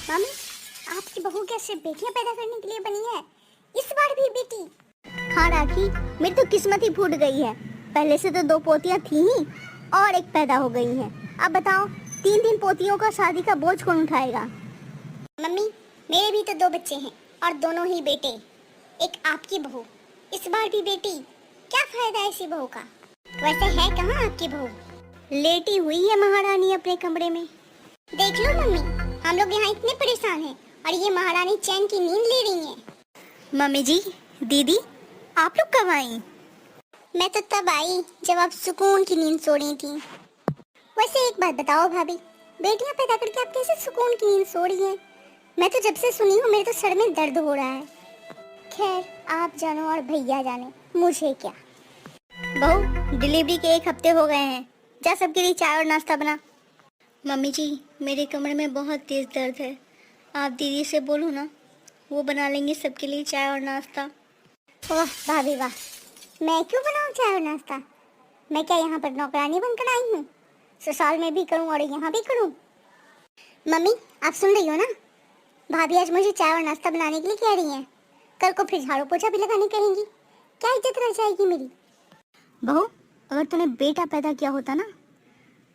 Mummy, आपकी बहू क्या सिर्फ बेटियां पैदा करने के लिए बनी है? इस बार भी बेटी? हाँ राखी, मेरी तो किस्मत ही फूट गई है। पहले से तो 2 पोतियां थी ही और एक पैदा हो गई हैं। अब बताओ 3 पोतियों का शादी का बोझ कौन उठाएगा? मम्मी, मेरे भी तो 2 बच्चे हैं और दोनों ही बेटे। एक आपकी बहू, इस बार भी बेटी। क्या फायदा है ऐसी बहू का? वैसे है कहाँ आपकी बहू? लेटी हुई है महारानी अपने कमरे में। देख लो मम्मी, हम लोग यहाँ इतने परेशान हैं और ये महारानी चैन की नींद ले रही हैं। मम्मी जी, दीदी, आप लोग कब आई? मैं तो तब आई जब आप सुकून की नींद सो रही थी। वैसे एक बात बताओ भाभी, बेटियां पैदा करके आप कैसे सुकून की नींद सो रही हैं? मैं तो जब से सुनी हूँ मेरे तो सर में दर्द हो रहा है। खैर, आप जानो और भैया जाने, मुझे क्या। बहू, डिलीवरी के 1 हफ्ते हो गए हैं। जा सबके लिए चाय और नाश्ता बना। मम्मी जी, मेरे कमरे में बहुत तेज दर्द है। आप दीदी से बोलो ना, वो बना लेंगे सबके लिए चाय और नाश्ता। वाह भाभी वाह, मैं क्यों बनाऊं चाय और नाश्ता? मैं क्या यहाँ पर नौकरानी बनकर आई हूँ? ससुराल में भी करूँ और यहाँ भी करूँ। मम्मी, आप सुन रही हो ना? भाभी आज मुझे चाय और नाश्ता बनाने के लिए कह रही हैं। कल को फिर झाड़ू पोछा भी लगाने कहेंगी। क्या इज्जत रह जाएगी मेरी? बहू, अगर तूने बेटा पैदा किया होता ना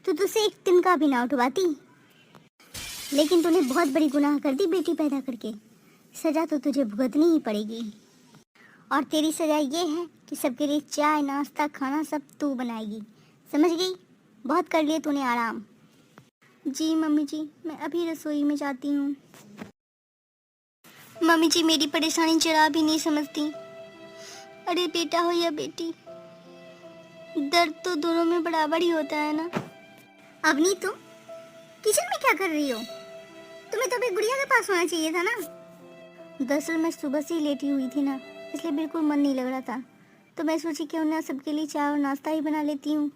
तो तुझसे एक तिनका भी ना उठवाती। लेकिन तूने बहुत बड़ी गुनाह कर दी बेटी पैदा करके। सजा तो तुझे भुगतनी ही पड़ेगी। और तेरी सजा ये है कि सबके लिए चाय नाश्ता खाना सब तू बनाएगी। समझ गई? बहुत कर लिए तूने आराम। जी मम्मी जी, मैं अभी रसोई में जाती हूँ। मम्मी जी, मेरी परेशानी जरा भी नहीं समझती। अरे बेटा हो या बेटी, दर्द तो दोनों में बराबर ही होता है ना। अवनी, तुम किचन में क्या कर रही हो? तुम्हें तो अभी गुड़िया के पास होना चाहिए था ना। दरअसल मैं सुबह से ही लेटी हुई थी ना, इसलिए बिल्कुल मन नहीं लग रहा था। तो मैं सोची क्यों ना सबके लिए चाय और नाश्ता ही बना लेती हूँ।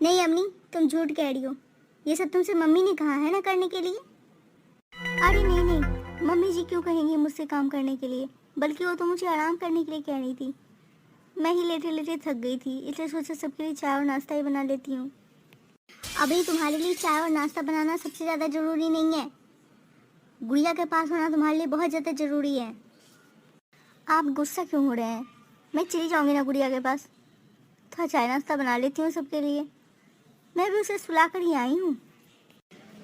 नहीं अवनी, तुम झूठ कह रही हो। ये सब तुमसे मम्मी ने कहा है ना करने के लिए। अरे नहीं नहीं, मम्मी जी क्यों कहेंगी मुझसे काम करने के लिए, बल्कि वो तो मुझे आराम करने के लिए कह रही थी। मैं ही लेटे लेटे थक गई थी, इसलिए सोचा सबके लिए चाय और नाश्ता ही बना लेती हूँ। अभी तुम्हारे लिए चाय और नाश्ता बनाना सबसे ज़्यादा ज़रूरी नहीं है। गुड़िया के पास होना तुम्हारे लिए बहुत ज़्यादा ज़रूरी है। आप गुस्सा क्यों हो रहे हैं? मैं चली जाऊँगी ना गुड़िया के पास। थोड़ा चाय नाश्ता बना लेती हूँ सबके लिए। मैं भी उसे सुला कर ही आई हूँ।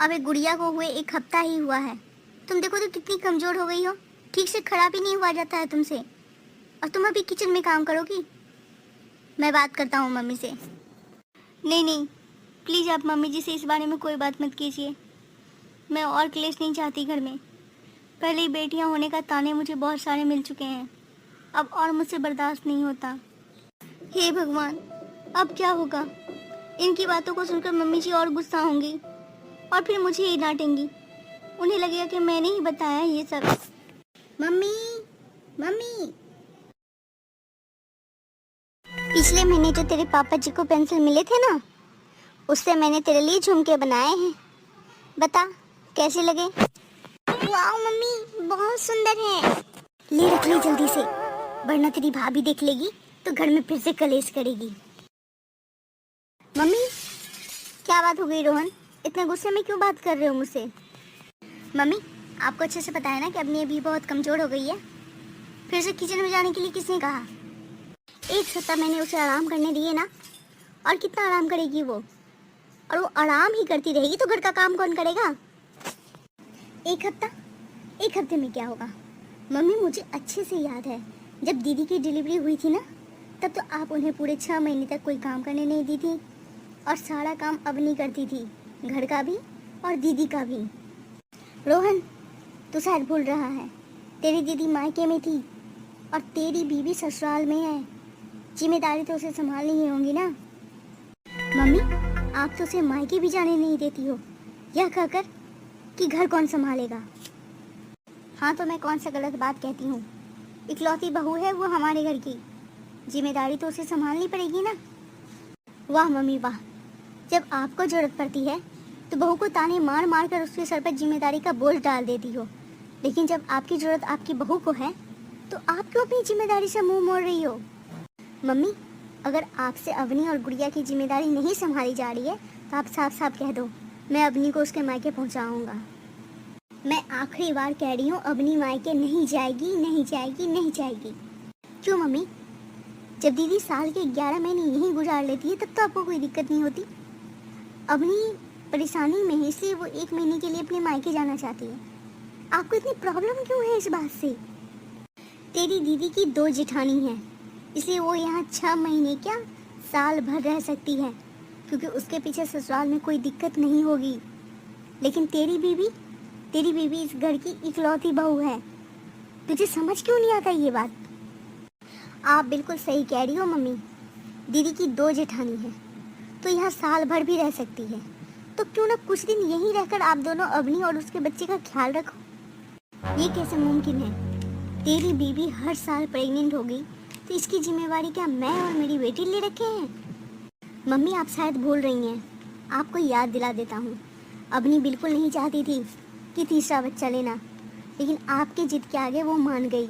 अबे गुड़िया को हुए 1 हफ्ता ही हुआ है। तुम देखो तो कितनी कमज़ोर हो गई हो। ठीक से खड़ा भी नहीं हुआ जाता है तुमसे, और तुम अभी किचन में काम करोगी। मैं बात करता हूँ मम्मी से। नहीं नहीं, प्लीज़ आप मम्मी जी से इस बारे में कोई बात मत कीजिए। मैं और क्लेश नहीं चाहती घर में। पहले ही बेटियां होने का ताने मुझे बहुत सारे मिल चुके हैं, अब और मुझसे बर्दाश्त नहीं होता। हे भगवान, अब क्या होगा? इनकी बातों को सुनकर मम्मी जी और गुस्सा होंगी और फिर मुझे ही डांटेंगी। उन्हें लगेगा कि मैंने ही बताया ये सब। मम्मी, मम्मी, पिछले महीने जो तेरे पापा जी को पेंसिल मिले थे ना, उससे मैंने तेरे लिए झुमके बनाए हैं। बता कैसे लगे? वाह मम्मी, बहुत सुंदर है। ले रख ले जल्दी से, वरना तेरी भाभी देख लेगी तो घर में फिर से कलेश करेगी। मम्मी, क्या बात हो गई रोहन? इतने गुस्से में क्यों बात कर रहे हो मुझसे? मम्मी, आपको अच्छे से पता है ना कि अपनी अभी बहुत कमज़ोर हो गई है। फिर से किचन में जाने के लिए किसने कहा? 1 सप्ताह मैंने उसे आराम करने दिए ना, और कितना आराम करेगी वो? और वो आराम ही करती रहेगी तो घर का काम कौन करेगा? 1 हफ्ता? 1 हफ्ते में क्या होगा? मम्मी, मुझे अच्छे से याद है जब दीदी की डिलीवरी हुई थी ना, तब तो आप उन्हें पूरे 6 महीने तक कोई काम करने नहीं दी थी, और सारा काम अवनी करती थी, घर का भी और दीदी का भी। रोहन, तू शायद भूल रहा है, तेरी दीदी मायके में थी और तेरी बीवी ससुराल में है। जिम्मेदारी तो उसे संभालनी ही होगी ना। मम्मी, आप तो उसे मायके भी जाने नहीं देती हो, यह कहकर कि घर कौन संभालेगा। हाँ, तो मैं कौन सा गलत बात कहती हूँ? इकलौती बहू है वो हमारे घर की, जिम्मेदारी तो उसे संभालनी पड़ेगी ना। वाह मम्मी वाह, जब आपको ज़रूरत पड़ती है तो बहू को ताने मार मार कर उसके सर पर जिम्मेदारी का बोझ डाल देती हो, लेकिन जब आपकी ज़रूरत आपकी बहू को है तो आप क्यों अपनी जिम्मेदारी से मुंह मोड़ रही हो? मम्मी, अगर आपसे अवनी और गुड़िया की जिम्मेदारी नहीं संभाली जा रही है तो आप साफ साफ कह दो, मैं अवनी को उसके मायके पहुंचाऊंगा। मैं आखिरी बार कह रही हूँ, अवनी मायके नहीं जाएगी, नहीं जाएगी, नहीं जाएगी। क्यों मम्मी? जब दीदी साल के 11 महीने यहीं गुजार लेती है तब तो आपको कोई दिक्कत नहीं होती। अवनी परेशानी में है, इसलिए वो 1 महीने के लिए अपने मायके जाना चाहती है। आपको इतनी प्रॉब्लम क्यों है इस बात से? तेरी दीदी की 2 जेठानी हैं, इसलिए वो यहाँ 6 महीने क्या साल भर रह सकती है, क्योंकि उसके पीछे ससुराल में कोई दिक्कत नहीं होगी। लेकिन तेरी बीवी इस घर की इकलौती बहू है। तुझे समझ क्यों नहीं आता ये बात? आप बिल्कुल सही कह रही हो मम्मी, दीदी की 2 जेठानी है तो यहाँ साल भर भी रह सकती है, तो क्यों ना कुछ दिन यहीं रहकर आप दोनों अवनी और उसके बच्चे का ख्याल रखो। ये कैसे मुमकिन है? तेरी बीवी हर साल प्रेग्नेंट हो गई तो इसकी जिम्मेवारी क्या मैं और मेरी बेटी ले रखे हैं? मम्मी आप शायद भूल रही हैं, आपको याद दिला देता हूँ। अवनी बिल्कुल नहीं चाहती थी कि तीसरा बच्चा लेना, लेकिन आपके जिद के आगे वो मान गई।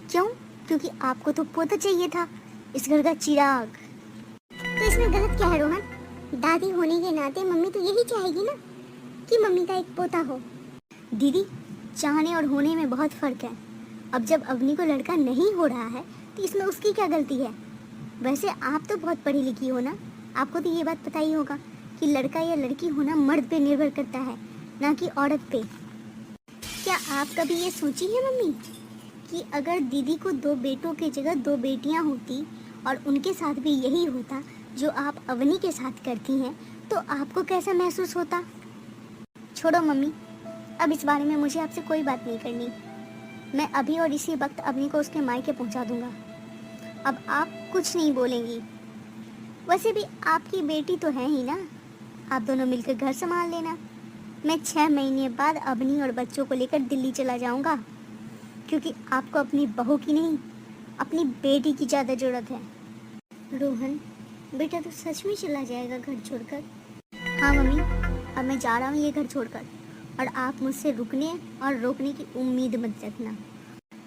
क्यों? क्योंकि आपको तो पोता चाहिए था, इस घर का चिराग। तो इसमें गलत क्या है रोहन? दादी होने के नाते मम्मी तो यही चाहेगी ना कि मम्मी का एक पोता हो। दीदी, चाहने और होने में बहुत फ़र्क है। अब जब अवनी को लड़का नहीं हो रहा है तो इसमें उसकी क्या गलती है? वैसे आप तो बहुत पढ़ी लिखी हो ना, आपको तो ये बात पता ही होगा कि लड़का या लड़की होना मर्द पे निर्भर करता है, ना कि औरत पे। क्या आप कभी ये सोची है मम्मी कि अगर दीदी को 2 बेटों की जगह 2 बेटियां होती और उनके साथ भी यही होता जो आप अवनी के साथ करती हैं, तो आपको कैसा महसूस होता? छोड़ो मम्मी, अब इस बारे में मुझे आपसे कोई बात नहीं करनी। मैं अभी और इसी वक्त अवनी को उसके मायके पहुंचा दूंगा। अब आप कुछ नहीं बोलेंगी। वैसे भी आपकी बेटी तो है ही ना, आप दोनों मिलकर घर संभाल लेना। मैं 6 महीने बाद अवनी और बच्चों को लेकर दिल्ली चला जाऊंगा, क्योंकि आपको अपनी बहू की नहीं, अपनी बेटी की ज़्यादा ज़रूरत है। रोहन बेटा तो सच में चला जाएगा घर छोड़कर? हाँ मम्मी, अब मैं जा रहा हूँ ये घर छोड़कर, और आप मुझसे रुकने और रोकने की उम्मीद मत रखना।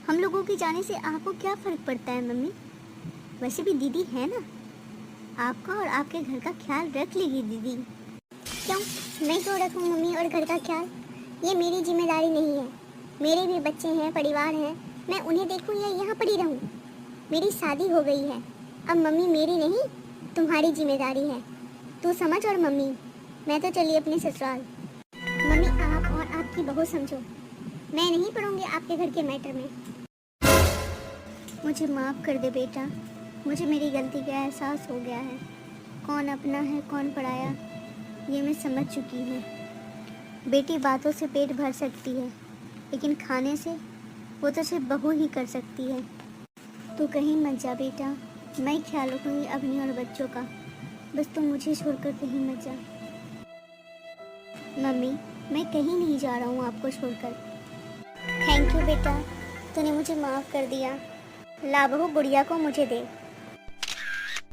हम लोगों के जाने से आपको क्या फ़र्क पड़ता है मम्मी? वैसे भी दीदी है ना, आपका और आपके घर का ख्याल रख लेगी दीदी। क्यों मैं क्यों रखूं मम्मी और घर का ख्याल? ये मेरी जिम्मेदारी नहीं है। मेरे भी बच्चे हैं, परिवार है, मैं उन्हें देखूं या यहाँ पड़ी रहूं? मेरी शादी हो गई है, अब मम्मी मेरी नहीं तुम्हारी जिम्मेदारी है। तू समझ। और मम्मी मैं तो चली अपने ससुराल। मम्मी आप और आपकी बहू समझो, मैं नहीं पढ़ूंगी आपके घर के मैटर में। मुझे माफ़ कर दे बेटा, मुझे मेरी गलती का एहसास हो गया है। कौन अपना है कौन पराया, ये मैं समझ चुकी हूँ। बेटी बातों से पेट भर सकती है, लेकिन खाने से वो तो सिर्फ बहू ही कर सकती है। तू कहीं मत जा बेटा, मैं ख्याल रखूँगी अपनी और बच्चों का, बस तुम मुझे छोड़कर कहीं मत जा। मम्मी मैं कहीं नहीं जा रहा हूँ आपको छोड़कर। थैंक यू बेटा, तूने मुझे माफ़ कर दिया। ला बहू, गुड़िया को मुझे दे।